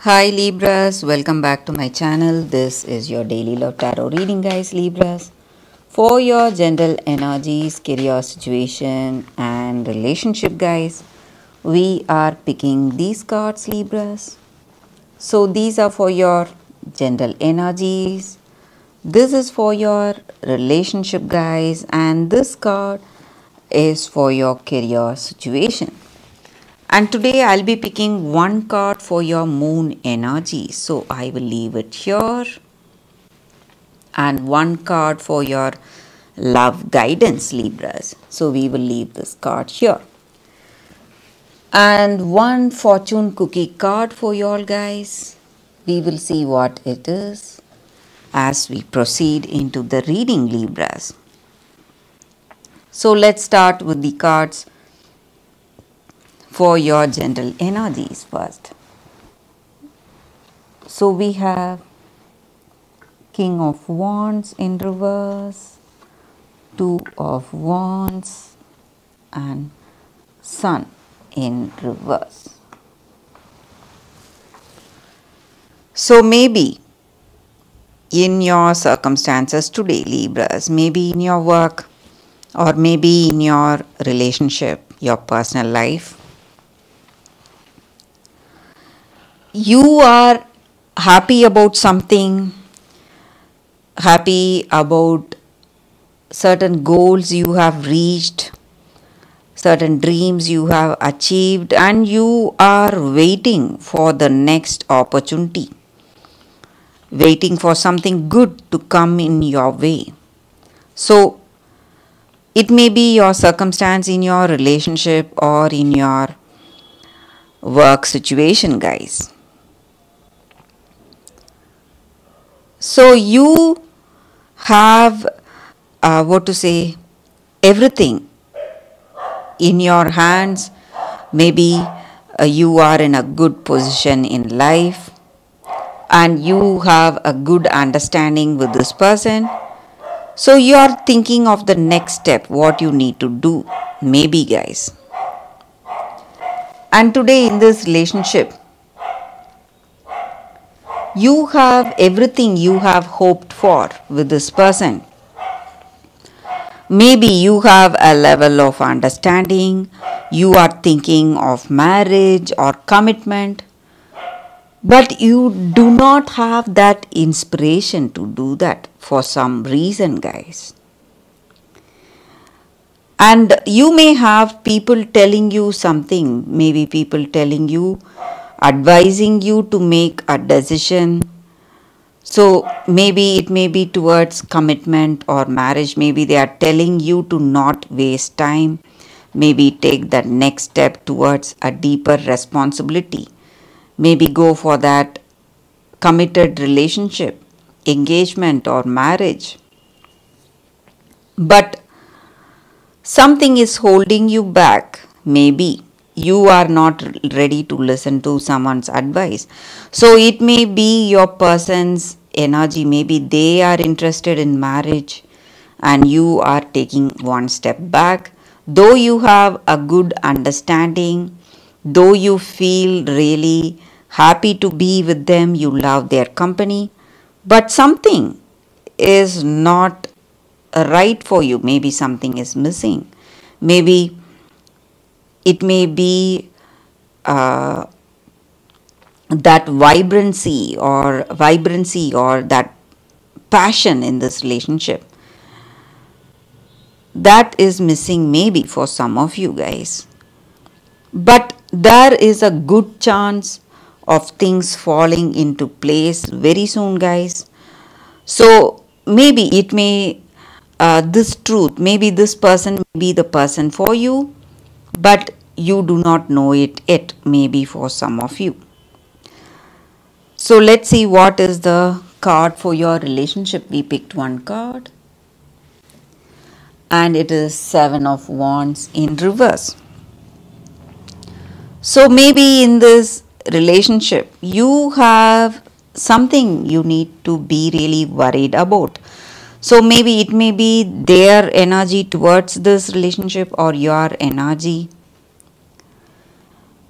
Hi Libras, welcome back to my channel. This is your daily love tarot reading, guys. Libras, for your general energies, career situation and relationship, guys, we are picking these cards, Libras. So these are for your general energies. This is for your relationship, guys, and this card is for your career situation. And today I'll be picking one card for your moon energy. So I will leave it here. And one card for your love guidance, Libras. So we will leave this card here. And one fortune cookie card for you all, guys. We will see what it is as we proceed into the reading, Libras. So let's start with the cards for your general energies first. So we have King of Wands in reverse, Two of Wands and Sun in reverse. So maybe in your circumstances today, Libras, maybe in your work or maybe in your relationship, your personal life, you are happy about something, happy about certain goals you have reached, certain dreams you have achieved, and you are waiting for the next opportunity, waiting for something good to come in your way. So it may be your circumstance in your relationship or in your work situation, guys. So you have everything in your hands. Maybe you are in a good position in life and you have a good understanding with this person. So you are thinking of the next step, what you need to do, maybe, guys. And today in this relationship, you have everything you have hoped for with this person. Maybe you have a level of understanding, you are thinking of marriage or commitment, but you do not have that inspiration to do that for some reason, guys. And you may have people telling you something, maybe people telling you, advising you to make a decision. So maybe it may be towards commitment or marriage. Maybe they are telling you to not waste time. Maybe take that next step towards a deeper responsibility. Maybe go for that committed relationship, engagement or marriage. But something is holding you back. Maybe you are not ready to listen to someone's advice. So it may be your person's energy. Maybe they are interested in marriage and you are taking one step back. Though you have a good understanding, though you feel really happy to be with them, you love their company, but something is not right for you. Maybe something is missing. Maybe it may be that vibrancy or that passion in this relationship that is missing, maybe for some of you guys. But there is a good chance of things falling into place very soon, guys. So maybe it may this truth, maybe this person may be the person for you, but you do not know it yet, maybe for some of you. So let's see what is the card for your relationship. We picked one card and it is Seven of Wands in reverse. So maybe in this relationship you have something you need to be really worried about. So maybe it may be their energy towards this relationship or your energy.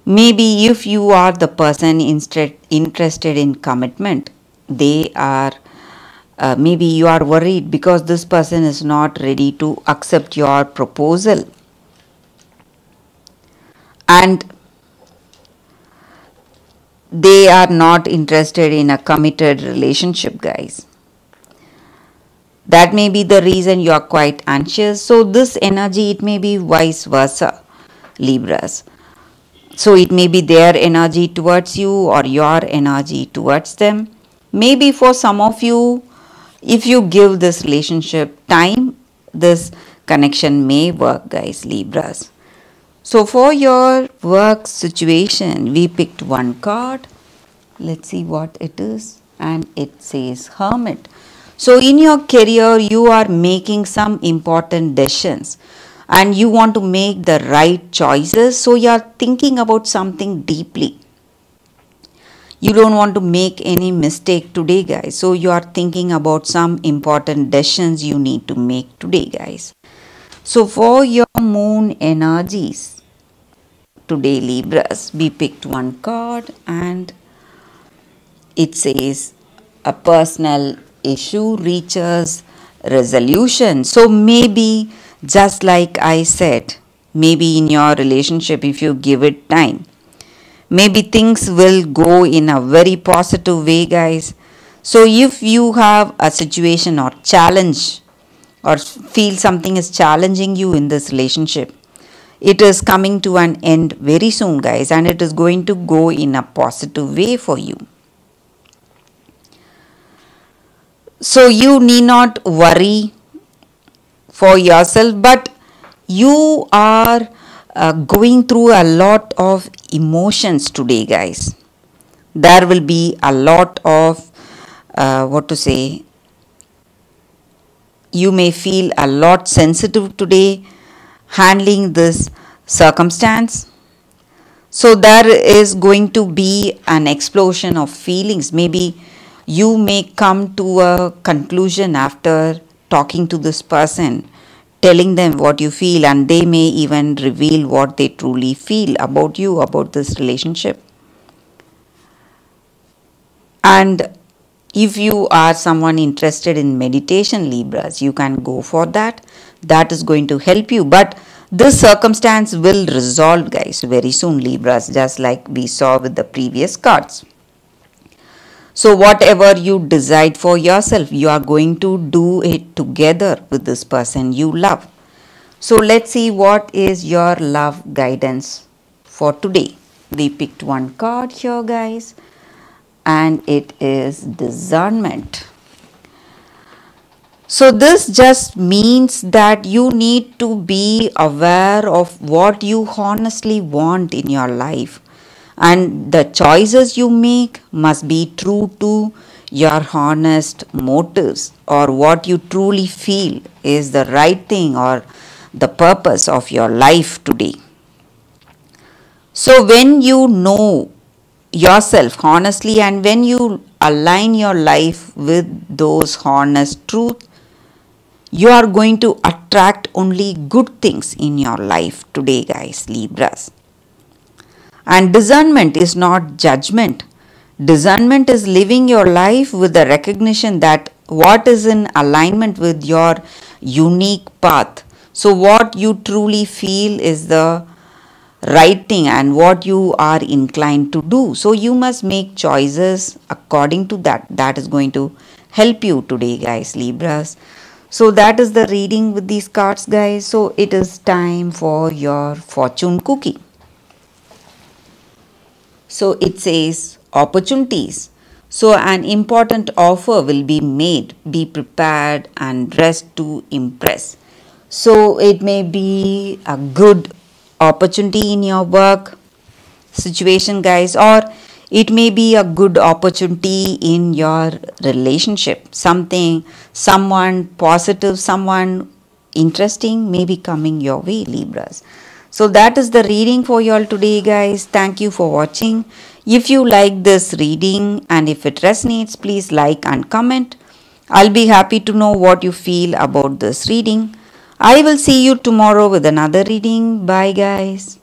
Maybe if you are the person interested in commitment, they are maybe you are worried because this person is not ready to accept your proposal, and they are not interested in a committed relationship, guys. That may be the reason you are quite anxious. So this energy, it may be vice versa, Libras. So it may be their energy towards you or your energy towards them. Maybe for some of you, if you give this relationship time, this connection may work, guys, Libras. So for your work situation, we picked one card. Let's see what it is. And it says Hermit. So in your career, you are making some important decisions and you want to make the right choices. So you are thinking about something deeply. You don't want to make any mistake today, guys. So you are thinking about some important decisions you need to make today, guys. So for your moon energies today, Libras, we picked one card and it says a personal issue reaches resolution. So maybe just like I said, maybe in your relationship, if you give it time, maybe things will go in a very positive way, guys. So if you have a situation or challenge or feel something is challenging you in this relationship, it is coming to an end very soon, guys, and it is going to go in a positive way for you. So you need not worry for yourself, but you are going through a lot of emotions today, guys. There will be a lot of you may feel a lot sensitive today handling this circumstance. So there is going to be an explosion of feelings. Maybe you may come to a conclusion after talking to this person, telling them what you feel, and they may even reveal what they truly feel about you, about this relationship. And if you are someone interested in meditation, Libras, you can go for that. That is going to help you. But this circumstance will resolve, guys, very soon, Libras, just like we saw with the previous cards. So whatever you decide for yourself, you are going to do it together with this person you love. So let's see what is your love guidance for today. We picked one card here, guys, and it is discernment. So this just means that you need to be aware of what you honestly want in your life, and the choices you make must be true to your honest motives or what you truly feel is the right thing or the purpose of your life today. So when you know yourself honestly and when you align your life with those honest truths, you are going to attract only good things in your life today, guys, Libras. And discernment is not judgment. Discernment is living your life with the recognition that what is in alignment with your unique path. So what you truly feel is the right thing and what you are inclined to do. So you must make choices according to that. That is going to help you today, guys, Libras. So that is the reading with these cards, guys. So it is time for your fortune cookie. So it says opportunities. So an important offer will be made. Be prepared and dressed to impress. So it may be a good opportunity in your work situation, guys, or it may be a good opportunity in your relationship. Someone positive, someone interesting may be coming your way, Libras. So that is the reading for you all today, guys. Thank you for watching. If you like this reading and if it resonates, please like and comment. I'll be happy to know what you feel about this reading. I will see you tomorrow with another reading. Bye, guys.